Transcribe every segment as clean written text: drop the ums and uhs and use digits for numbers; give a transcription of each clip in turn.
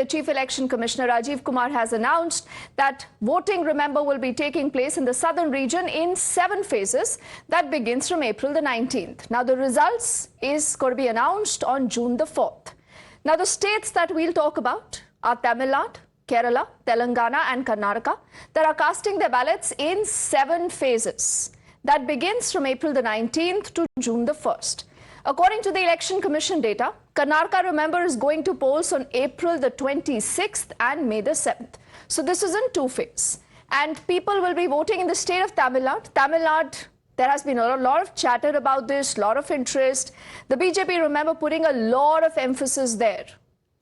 Chief Election Commissioner Rajiv Kumar has announced that voting, remember, will be taking place in the southern region in 7 phases. That begins from April the 19th. Now, the results is going to be announced on June the 4th. Now, the states that we'll talk about are Tamil Nadu, Kerala, Telangana and Karnataka that are casting their ballots in 7 phases. That begins from April the 19th to June the 1st. According to the Election Commission data, Karnataka, remember, is going to polls on April the 26th and May the 7th. So this is in 2 phases. And people will be voting in the state of Tamil Nadu. Tamil Nadu, there has been a lot of chatter about this, lot of interest. The BJP, remember, putting a lot of emphasis there.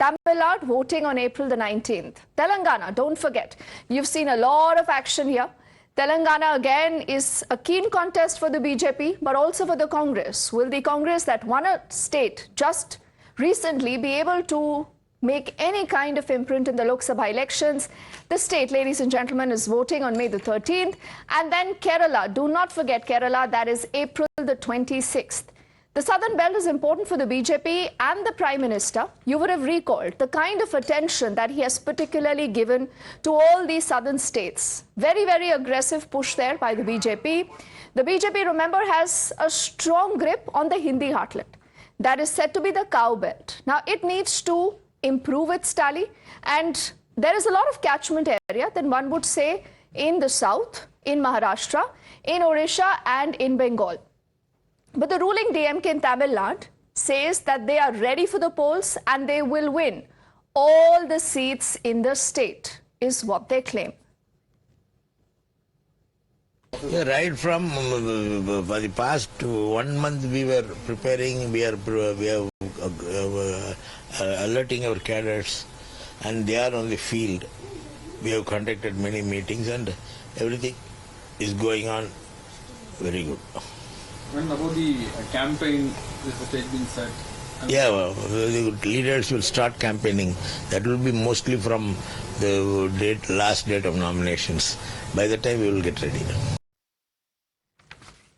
Tamil Nadu voting on April the 19th. Telangana, don't forget, you've seen a lot of action here. Telangana again is a keen contest for the BJP, but also for the Congress. Will the Congress that won a state just recently be able to make any kind of imprint in the Lok Sabha elections? The state, ladies and gentlemen, is voting on May the 13th. And then Kerala, do not forget Kerala, that is April the 26th. The southern belt is important for the BJP and the Prime Minister. You would have recalled the kind of attention that he has particularly given to all these southern states. Very, very aggressive push there by the BJP. The BJP, remember, has a strong grip on the Hindi heartland. That is said to be the cow belt. Now, it needs to improve its tally. And there is a lot of catchment area that one would say in the south, in Maharashtra, in Odisha and in Bengal. But the ruling DMK in Tamil Nadu says that they are ready for the polls and they will win all the seats in the state, is what they claim. Yeah, right from for the past 1 month we were preparing, we are alerting our cadres and they are on the field. We have conducted many meetings and everything is going on very good. When about the campaign, is the stage being set? Yeah, well, the leaders will start campaigning. That will be mostly from the last date of nominations. By the time we will get ready.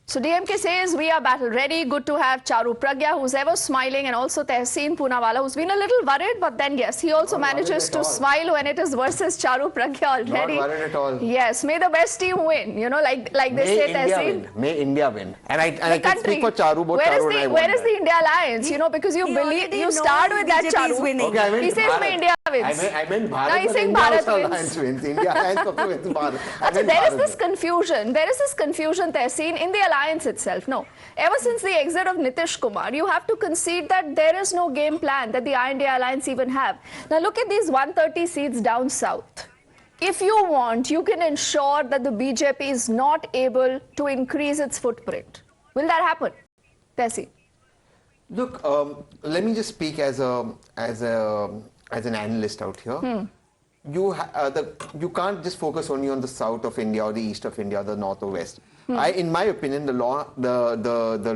So DMK says we are battle ready. Good to have Charu Pragya, who's ever smiling, and also Tehseen Poonawala, who's been a little worried, but then yes, he also manages to smile when it is versus Charu Pragya already. Not worried at all. Yes, may the best team win. You know, like they say, Tehseen. May India win. And I can speak for Charu, but where is the India alliance? You know, because you believe, you start with that Charu. Okay, he says may India wins. I meant Bharat. Now he's saying Bharat wins. India alliance wins Bharat. There is this confusion. There is this confusion, Tehseen, in the alliance itself. No. Ever since the exit of Nitish Kumar, you have to concede that there is no game plan that the I.N.D.I.A alliance even have. Now look at these 130 seats down south. If you want, you can ensure that the BJP is not able to increase its footprint. Will that happen? Tehseen. Look, let me just speak as an analyst out here. You can't just focus only on the south of India or the east of India, the north or west. In my opinion, the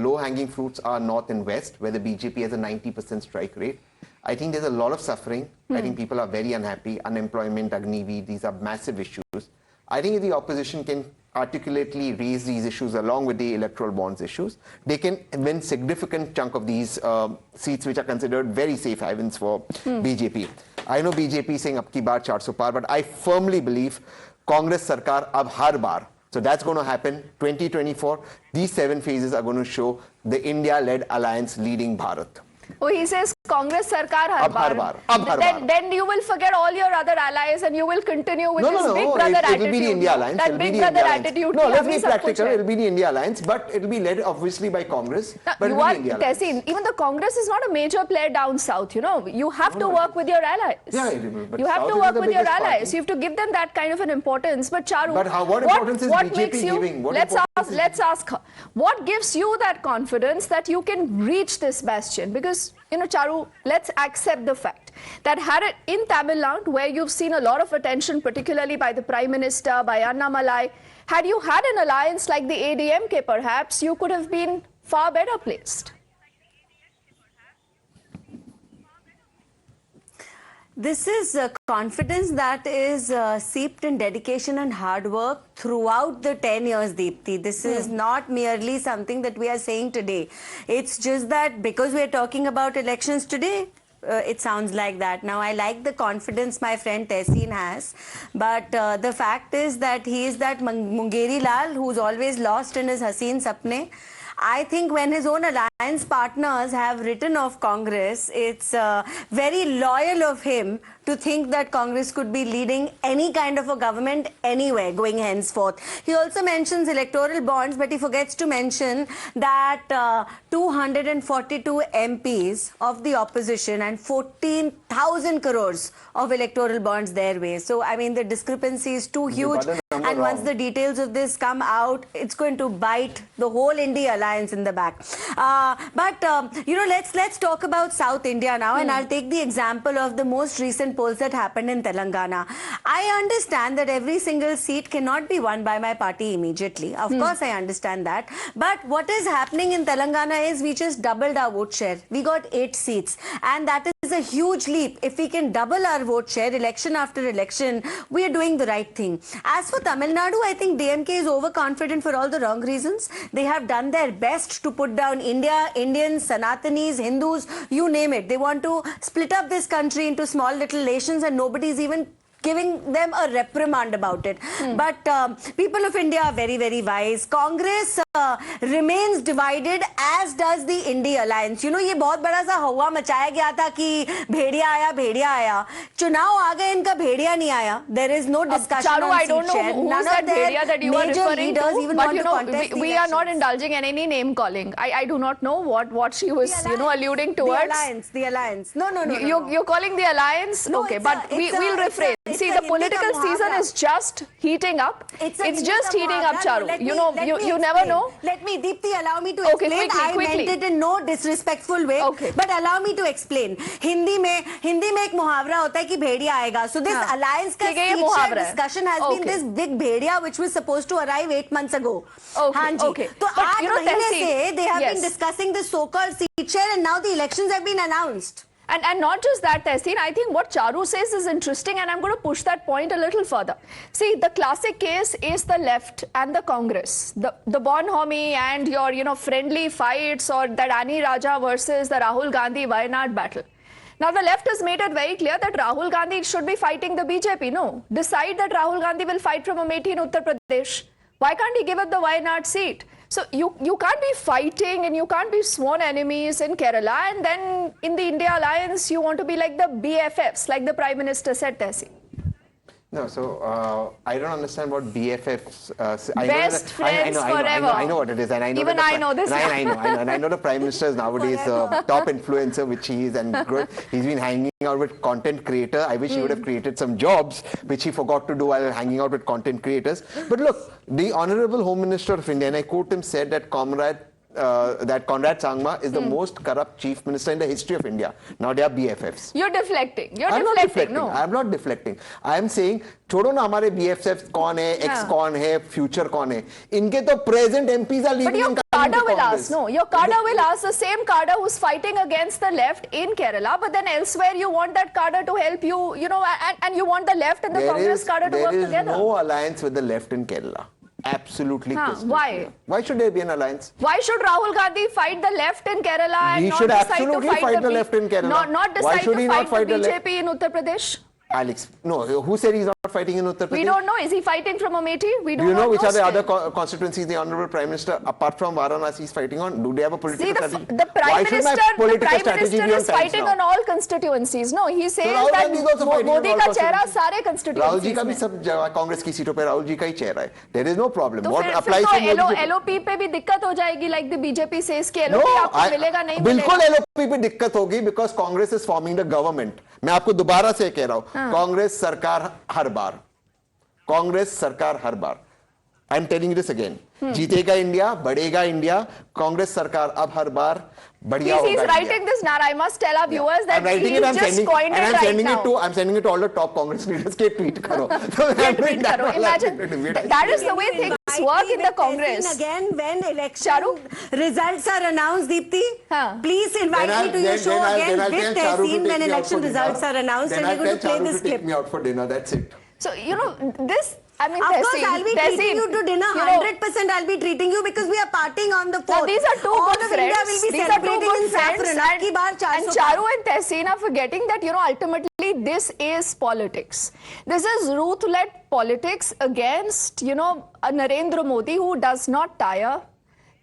low-hanging fruits are north and west, where the BJP has a 90% strike rate. I think there's a lot of suffering. I think people are very unhappy. Unemployment, Agniveer, these are massive issues. I think if the opposition can articulately raise these issues along with the electoral bonds issues, they can win significant chunk of these seats which are considered very safe havens for BJP. I know BJP is saying abki baar 400 par, but I firmly believe Congress Sarkar ab har bar. So that's going to happen 2024. These 7 phases are going to show the India-led alliance leading Bharat. Oh, he says Congress Sarkar har bar. Then you will forget all your other allies and you will continue with this big brother attitude. It will be the India alliance. That big brother attitude. No, let's be practical. It will be the India alliance, but it will be led obviously by Congress. But it will be the India alliance. Even the Congress is not a major player down south. You know, you have to work with your allies. Yeah, but you have to work with your allies. You have to give them that kind of an importance. But Charu, what importance is BJP giving? Let's ask her. What gives you that confidence that you can reach this bastion? Because, you know, Charu, let's accept the fact that in Tamil Nadu, where you've seen a lot of attention, particularly by the Prime Minister, by Annamalai, had you had an alliance like the ADMK, perhaps, you could have been far better placed. This is confidence that is seeped in dedication and hard work throughout the 10 years, Deepthi. This is not merely something that we are saying today. It's just that because we are talking about elections today, It sounds like that. Now, I like the confidence my friend Tehseen has, but the fact is that he is that Mungeri Lal who's always lost in his Haseen Sapne. I think when his own alliance partners have written off Congress, it's very loyal of him to think that Congress could be leading any kind of a government anywhere going henceforth. He also mentions electoral bonds, but he forgets to mention that 242 MPs of the opposition and 14,000 crores of electoral bonds their way. So, I mean, the discrepancy is too huge. And once the details of this come out, it's going to bite the whole I.N.D.I.A alliance in the back. You know, let's talk about South India now, and I'll take the example of the most recent polls that happened in Telangana. I understand that every single seat cannot be won by my party immediately. Of course, I understand that. But what is happening in Telangana is we just doubled our vote share. We got 8 seats, and that is a huge leap. If we can double our vote share election after election, we are doing the right thing. As for Tamil Nadu, I think DMK is overconfident for all the wrong reasons. They have done their best to put down India, Indians, Sanatanis, Hindus, you name it. They want to split up this country into small little nations, and nobody's even giving them a reprimand about it. But people of India are very, very wise. Congress remains divided, as does the I.N.D.I.A alliance. You know, ये बहुत बड़ा सा हवा मचाया गया था कि भेड़िया आया. चुनाव आ गए, इनका भेड़िया नहीं आया. There is no discussion Charu, on I don't seat share. know who's None that of their bhediya that you are major referring leaders to, even but want you to know, contest the we are not elections. indulging in any name calling. I do not know what she was, you know, alluding towards. The alliance. No. You're calling the alliance? No, okay, it's but we'll refrain. See, the political season is just heating up. It's just heating up, Charu. You never know. Let me, Deepti, allow me to Okay, explain. quickly. I meant it in no disrespectful way. Okay. But allow me to explain. Hindi में एक मुहावरा होता है कि भेड़िया आएगा. So this alliance का ठीक है, ये seat share मुहावरा है. discussion has been Okay. this big Bhediya which was supposed to arrive 8 months ago. Okay, हाँ जी. okay. तो But 8 you know, महीने Tehseen, से they have yes. been discussing the so-called seat share, and now the elections have been announced. And not just that, Tehseen, I think what Charu says is interesting, and I'm going to push that point a little further. See, the classic case is the left and the Congress. The Bonhomie and your, you know, friendly fights, or that Ani Raja versus the Rahul Gandhi Wayanad battle. Now, the left has made it very clear that Rahul Gandhi should be fighting the BJP. No. Decide that Rahul Gandhi will fight from Amethi in Uttar Pradesh. Why can't he give up the Wayanad seat? So you can't be fighting and you can't be sworn enemies in Kerala, and then in the I.N.D.I.A alliance you want to be like the BFFs, like the Prime Minister said, Tehseen. No, so I don't understand what BFFs. Best friends forever. I know what it is, and I know. Even I know this. And I know the Prime Minister is nowadays top influencer, which he is, and good. He's been hanging out with content creator. I wish he would have created some jobs, which he forgot to do while hanging out with content creators. But look, the Honorable Home Minister of India, and I quote him, said that Conrad Sangma is the most corrupt chief minister in the history of India. Now they are BFFs. You're deflecting. I'm not deflecting. No. I'm not deflecting. I am saying, छोड़ो ना हमारे BFFs कौन है, ex कौन है, future कौन है. इनके तो present MPs are leading. But your cadre will ask, no, your cadre will ask, the same cadre who's fighting against the left in Kerala, but then elsewhere you want that cadre to help you, you know, and you want the left and the Congress cadre to work together. There is no alliance with the left in Kerala. Absolutely. Why? Why should there be an alliance? Why should Rahul Gandhi fight the left in Kerala and He not should decide absolutely to fight the left in Kerala. Not Why decide should to he not fight the fight the left? BJP in Uttar Pradesh? Alex, no, who said he's not fighting in Uttar Pradesh? We don't know. Is he fighting from Amethi? We Do you don't know which are the still. other constituencies the Honorable Prime Minister, apart from Varanasi, is fighting on? Do they have a political strategy? The Prime Why should my Minister, political strategy be is fighting on all constituencies. No, he says Rahul that Gandhi is also fighting on Modi all का चेहरा constituencies. सारे constituencies Rahul ji का भी में. सब जगह कांग्रेस की सीटों पे राहुल जी का ही चेहरा है. There is no problem. तो What फिर applies to तो Modi? LOP पे भी दिक्कत हो जाएगी, like the BJP says कि No, LOP आपको मिलेगा नहीं बिल्कुल मिलेगा. LOP पे दिक्कत होगी because Congress is forming the government. मैं आपको दोबारा से कह रहा हूँ, कांग्रेस सरकार हर बार. कांग्रेस सरकार हर बार. I'm telling you this again. जीतेगा इंडिया, बढ़ेगा इंडिया. कांग्रेस सरकार अब हर बार बढ़िया होगा. He's writing this now. I must tell our viewers that I'm writing he's it. I'm just sending, coined and it I'm right sending now. it to. I'm sending it to all the top Congress leaders. के tweet करो. Tweet करो. Imagine that is the way things work in the Congress. Again, when election Charu? results are announced, Deepti, Huh. please invite me to your show again with Tehseen when election results are announced, and we're going to play this clip. Take me out for dinner. That's it. So, you know, this I mean, Of course, Tehseen, I'll be treating you to dinner. 100% I'll be treating you because we are partying on the 4th. Now, these are two All good of friends. India will be These are two celebrating good in friends. saffron. Abki baar 400 And Charu and Tehseen are forgetting that, ultimately this is politics. This is roulette politics against, a Narendra Modi who does not tire.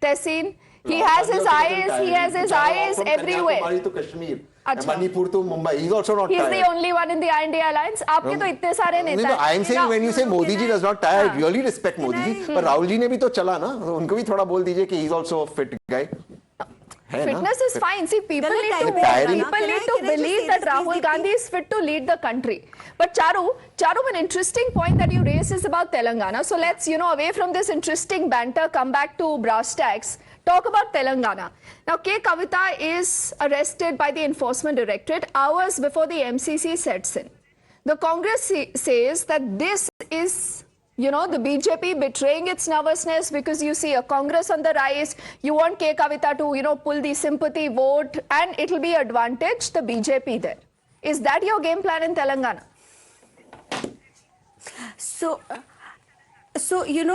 Tehseen, he has his eyes everywhere. Kanyakumari to Kashmir. Achha. Manipur to Mumbai. He's also not He's tired. the only one in the I.N.D.I.A alliance. आपके तो इतने सारे नेता हैं. I am saying when you say Modi ji does not tire, I really respect Modi ji. But Rahul ji ने भी तो चला ना, तो उनको भी थोड़ा बोल दीजिए कि he's also a fit guy. Fitness is fine. See, people need to tiring. believe that Rahul Gandhi is fit to lead the country. But Charu, an interesting point that you raised is about Telangana. So let's, away from this interesting banter, come back to brass tacks. Talk about Telangana. Now, K. Kavita is arrested by the Enforcement Directorate hours before the MCC sets in. The Congress says that this is, the BJP betraying its nervousness because you see a Congress on the rise. You want K. Kavita to, pull the sympathy vote and it'll be advantage the BJP there. Is that your game plan in Telangana? So,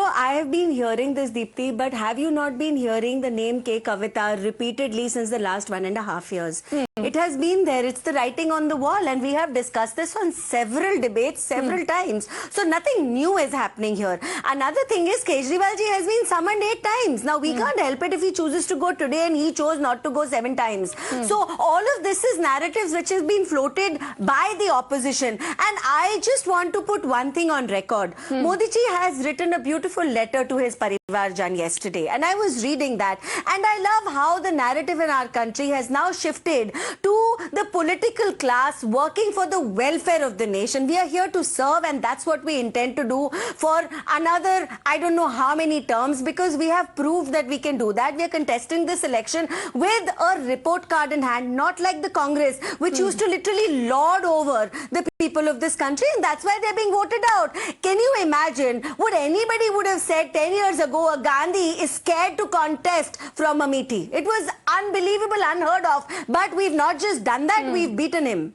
I have been hearing this, Deepthi, but have you not been hearing the name K. Kavita repeatedly since the last 1.5 years? It has been there. It's the writing on the wall, and we have discussed this on several debates, several times. So, nothing new is happening here. Another thing is, Kejriwal ji has been summoned 8 times. Now, we can't help it if he chooses to go today and he chose not to go 7 times. So, all of this is narratives which has been floated by the opposition. And I just want to put one thing on record. Modi ji has written a beautiful letter to his Parivar Jan yesterday, and I was reading that, and I love how the narrative in our country has now shifted to the political class working for the welfare of the nation. We are here to serve, and that's what we intend to do for another, I don't know how many terms, because we have proved that we can do that. We are contesting this election with a report card in hand, not like the Congress, which used to literally lord over the people of this country, and that's why they're being voted out. Can you imagine what anybody would have said 10 years ago? A Gandhi is scared to contest from Amethi. It was unbelievable, unheard of, but we've not just done that, we've beaten him.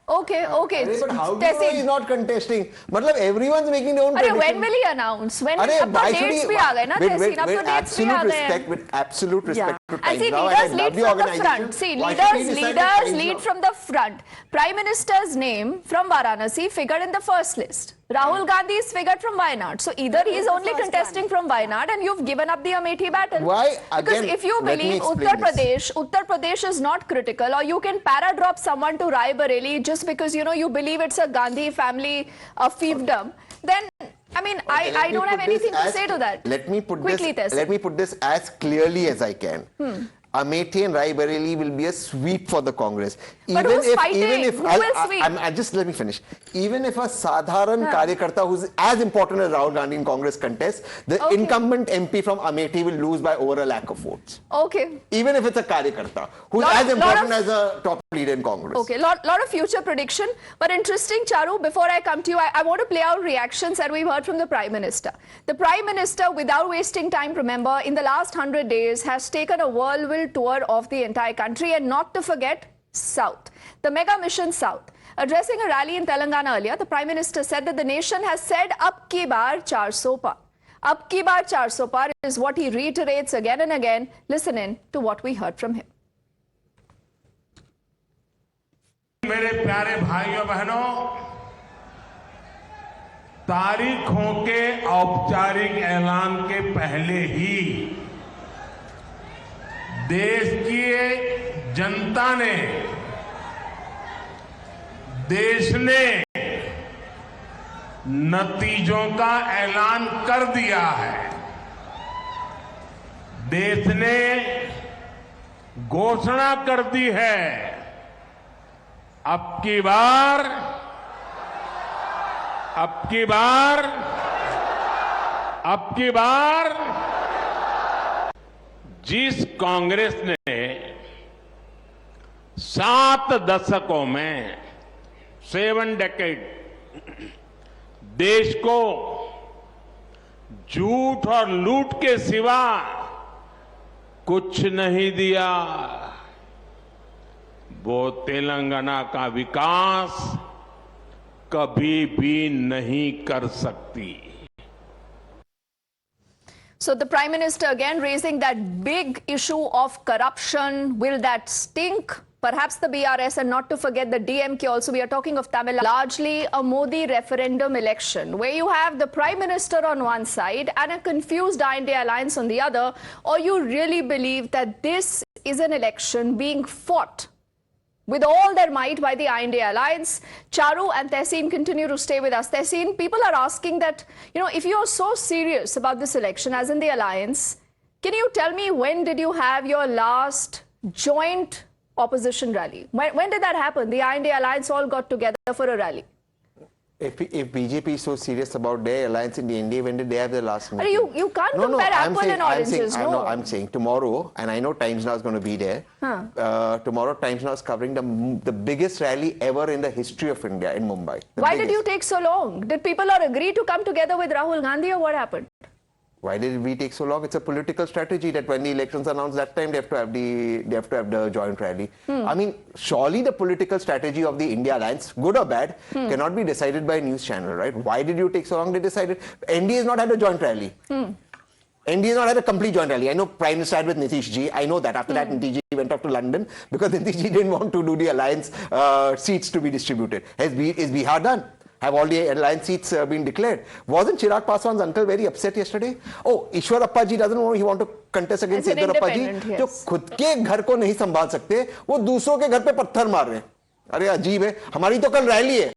Okay. But how do you know he's not contesting? Matlab, everyone's making their own When prediction. will he announce? When Why dates should bhi aa gaye na, Tehseen, ab to dates bhi absolute aa gaye respect, hain. with absolute respect to time And see, now, leaders and I love lead the from the organization. front. See, Why should he decide leaders time lead now? from the front. Prime Minister's name from Varanasi figured in the first list. Rahul Gandhi is figured from Wayanad. So either he is only contesting from Wayanad and you've given up the Amethi battle. Why? Because Again, if you let me believe explain this. Uttar Pradesh is not critical, or you can para-drop someone to Raebareli just because, you believe it's a Gandhi family fiefdom, then, I don't have anything to say to that. Let me put Quickly, this as clearly as I can. Amethi and Raebareli will be a sweep for the Congress. But who's fighting? Who will sweep? Just let me finish. Even if a Sadharan Karyakarta who's as important as Rahul Gandhi in Congress contests, the incumbent MP from Amethi will lose by over 1 lakh of votes. Okay. Even if it's a Karyakarta who's as important as a top leader in Congress. Okay, lot of future prediction. But interesting, Charu, before I come to you, I want to play out reactions that we've heard from the Prime Minister. The Prime Minister, without wasting time, remember, in the last 100 days, has taken a whirlwind tour of the entire country, and not to forget South, the mega mission South. Addressing a rally in Telangana earlier, the Prime Minister said that the nation has said ab ki baar 400 par. Ab ki baar 400 par is what he reiterates again and again. Listen in to what we heard from him. मेरे प्यारे भाइयों बहनों, तारीखों के औपचारिक ऐलान के पहले ही देश की जनता ने, देश ने नतीजों का ऐलान कर दिया है। देश ने घोषणा कर दी है, अब की बार जिस कांग्रेस ने 7 दशकों में 7 डेकेड देश को झूठ और लूट के सिवा कुछ नहीं दिया, वो तेलंगाना का विकास कभी भी नहीं कर सकती। So the Prime Minister again raising that big issue of corruption. Will that stink? Perhaps the BRS, and not to forget the DMK also. We are talking of Tamil Nadu. Largely a Modi referendum election where you have the Prime Minister on one side and a confused I.N.D.I.A alliance on the other. Or you really believe that this is an election being fought with all their might by the I.N.D.I.A alliance? Charu and Tehseen continue to stay with us. Tehseen, people are asking that, if you're so serious about this election, as in the alliance, can you tell me when did you have your last joint opposition rally? When did that happen? The I.N.D.I.A alliance all got together for a rally. If BJP is so serious about their alliance in the NDA, when did they have their last meeting? You can't compare apple and oranges, no. I'm saying tomorrow, and I know Times Now is going to be there. Tomorrow, Times Now is covering the biggest rally ever in the history of India in Mumbai. Why did you take so long? Did people not agree to come together with Rahul Gandhi, or what happened? Why did we take so long? It's a political strategy that when the elections are announced, that time they have to have the joint rally. I mean, surely the political strategy of the India alliance, good or bad, cannot be decided by a news channel, right? Why did you take so long? They decided. NDA has not had a joint rally. NDA has not had a complete joint rally. I know Prime Minister had with Nitish Ji. I know that. After that, Nitish Ji went off to London because Nitish Ji didn't want to do the alliance seats to be distributed. Is Bihar done? Have all the alliance seats been declared? Wasn't Chirag Paswan's uncle very upset yesterday? Oh, Ishwarappa ji doesn't want, he want to contest against Yediyurappa ji. जो खुद के घर को नहीं संभाल सकते, वो दूसरों के घर पे पत्थर मार रहे हैं. अरे अजीब है. हमारी तो कल रैली है.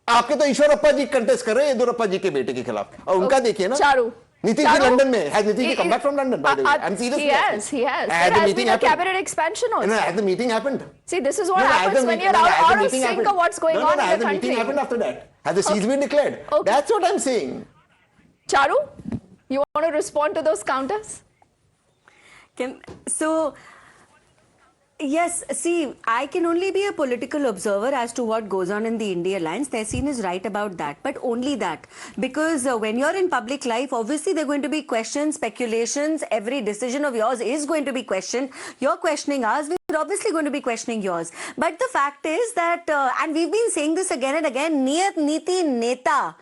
आपके तो ईश्वरप्पा जी कंटेस्ट कर रहे हैं येदियुरप्पा जी के बेटे के खिलाफ. और उनका देखिए ना. चारू. Nitish ji London में. Has Nitish ji come back from London, by the way? I'm serious. He has. There has been a cabinet expansion also. No, has the meeting happened? See, this is what happens when you're out of sync of what's going on in the country. Has the meeting happened after that? Has the seats been declared? Okay. That's what I'm saying. Charu, you want to respond to those counters? Yes, see, I can only be a political observer as to what goes on in the India alliance. Tehseen is right about that, but only that. Because when you're in public life, obviously there are going to be questions, speculations. Every decision of yours is going to be questioned. You're questioning us, we're obviously going to be questioning yours. But the fact is that, and we've been saying this again and again, Niyat, Niti, Neta,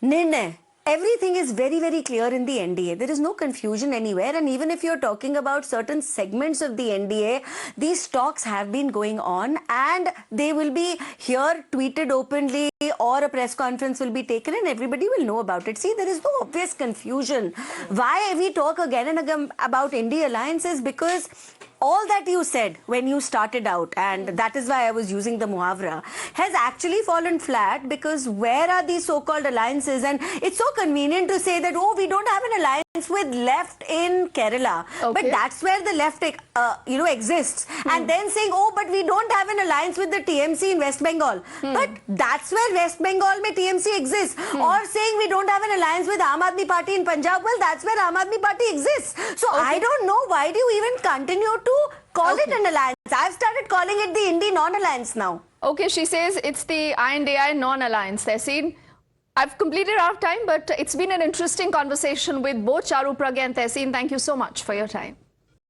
Nirnay. Everything is very, very clear in the NDA. There is no confusion anywhere. And even if you're talking about certain segments of the NDA, these talks have been going on and they will be here tweeted openly or a press conference will be taken and everybody will know about it. See, there is no obvious confusion. Why we talk again and again about India alliance is because all that you said when you started out, and that is why I was using the muhavra, has actually fallen flat because where are these so-called alliances? And it's so convenient to say that, oh, we don't have an alliance with left in Kerala. Okay. But that's where the left, exists. And then saying, oh, but we don't have an alliance with the TMC in West Bengal. But that's where West Bengal mein TMC exists. Or saying we don't have an alliance with Aam Aadmi Party in Punjab. Well, that's where Aam Aadmi Party exists. So I don't know, why do you even continue to call it an alliance? I've started calling it the Indi non-alliance now. Okay, she says it's the I.N.D.I.A non-alliance. Tehseen, I've completed our time, but it's been an interesting conversation with both Charu, Pragya and Tehseen. Thank you so much for your time.